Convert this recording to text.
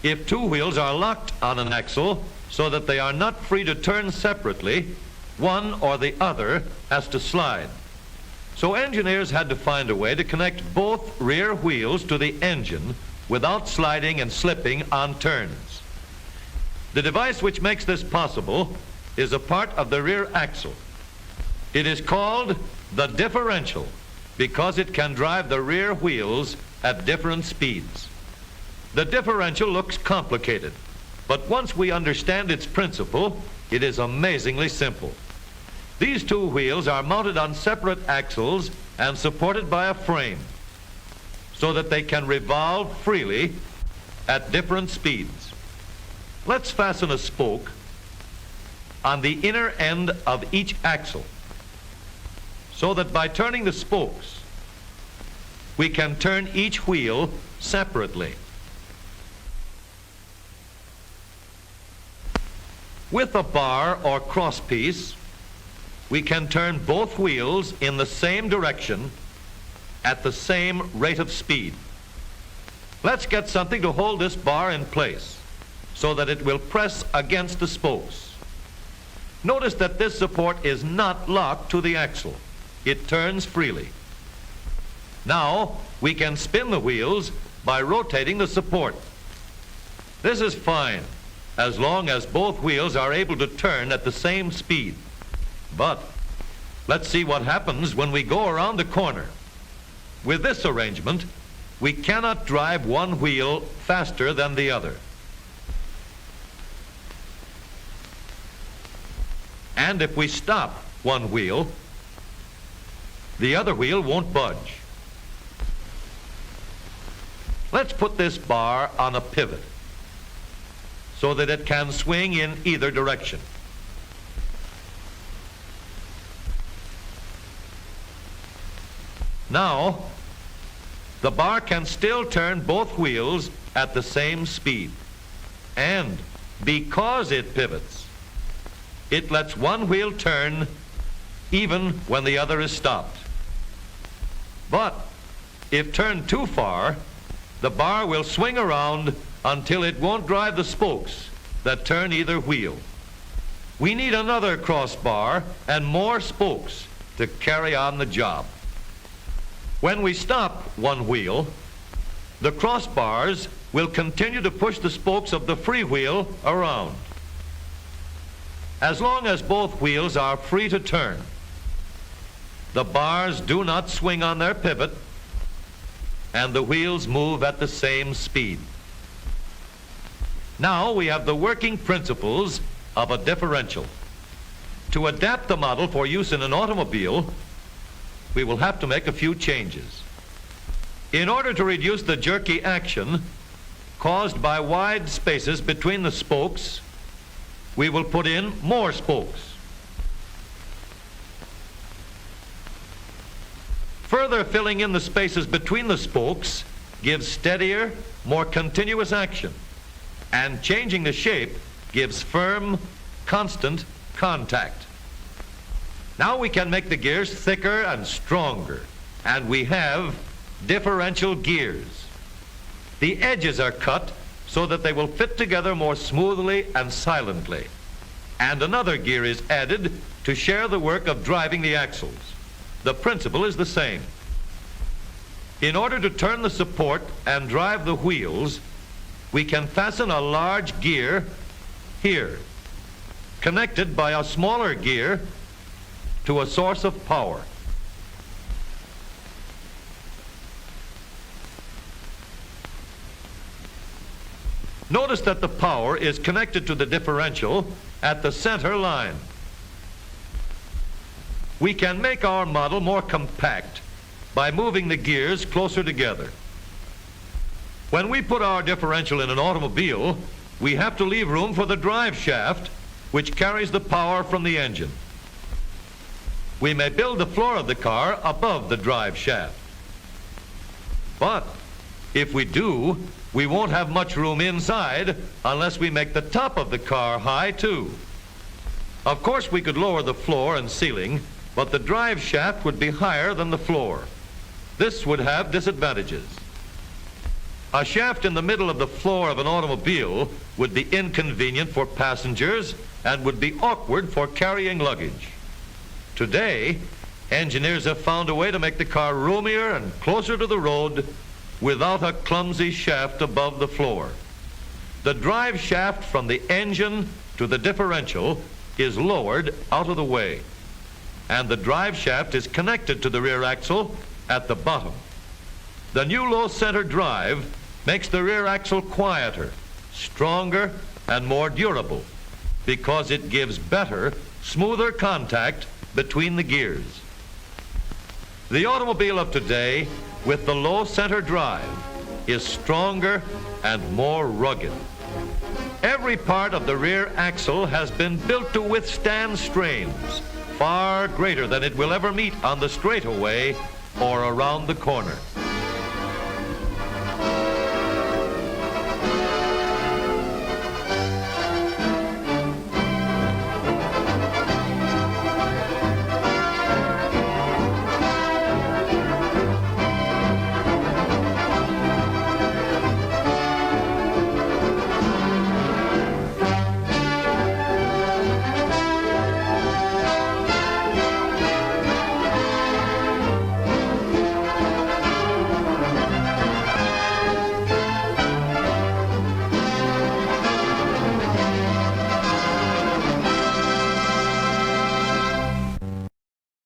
if two wheels are locked on an axle so that they are not free to turn separately, one or the other has to slide. So engineers had to find a way to connect both rear wheels to the engine without sliding and slipping on turns. The device which makes this possible is a part of the rear axle. It is called the differential because it can drive the rear wheels at different speeds. The differential looks complicated, but once we understand its principle, it is amazingly simple. These two wheels are mounted on separate axles and supported by a frame so that they can revolve freely at different speeds. Let's fasten a spoke on the inner end of each axle so that by turning the spokes, we can turn each wheel separately. With a bar or crosspiece, we can turn both wheels in the same direction at the same rate of speed. Let's get something to hold this bar in place so that it will press against the spokes. Notice that this support is not locked to the axle. It turns freely. Now we can spin the wheels by rotating the support. This is fine as long as both wheels are able to turn at the same speed. But let's see what happens when we go around the corner. With this arrangement, we cannot drive one wheel faster than the other. And if we stop one wheel, the other wheel won't budge. Let's put this bar on a pivot so that it can swing in either direction. Now, the bar can still turn both wheels at the same speed. And because it pivots, it lets one wheel turn even when the other is stopped. But if turned too far, the bar will swing around until it won't drive the spokes that turn either wheel. We need another crossbar and more spokes to carry on the job. When we stop one wheel, the crossbars will continue to push the spokes of the free wheel around. As long as both wheels are free to turn, the bars do not swing on their pivot and the wheels move at the same speed. Now we have the working principles of a differential. To adapt the model for use in an automobile, we will have to make a few changes. In order to reduce the jerky action caused by wide spaces between the spokes, we will put in more spokes. Further filling in the spaces between the spokes gives steadier, more continuous action, and changing the shape gives firm, constant contact. Now we can make the gears thicker and stronger, and we have differential gears. The edges are cut so that they will fit together more smoothly and silently, and another gear is added to share the work of driving the axles. The principle is the same. In order to turn the support and drive the wheels, we can fasten a large gear here, connected by a smaller gear to a source of power. Notice that the power is connected to the differential at the center line. We can make our model more compact by moving the gears closer together. When we put our differential in an automobile, we have to leave room for the drive shaft, which carries the power from the engine. We may build the floor of the car above the drive shaft. But if we do, we won't have much room inside unless we make the top of the car high too. Of course, we could lower the floor and ceiling, but the drive shaft would be higher than the floor. This would have disadvantages. A shaft in the middle of the floor of an automobile would be inconvenient for passengers and would be awkward for carrying luggage. Today, engineers have found a way to make the car roomier and closer to the road without a clumsy shaft above the floor. The drive shaft from the engine to the differential is lowered out of the way, and the drive shaft is connected to the rear axle at the bottom. The new low center drive makes the rear axle quieter, stronger, and more durable because it gives better, smoother contact between the gears. The automobile of today with the low center drive is stronger and more rugged. Every part of the rear axle has been built to withstand strains far greater than it will ever meet on the straightaway or around the corner.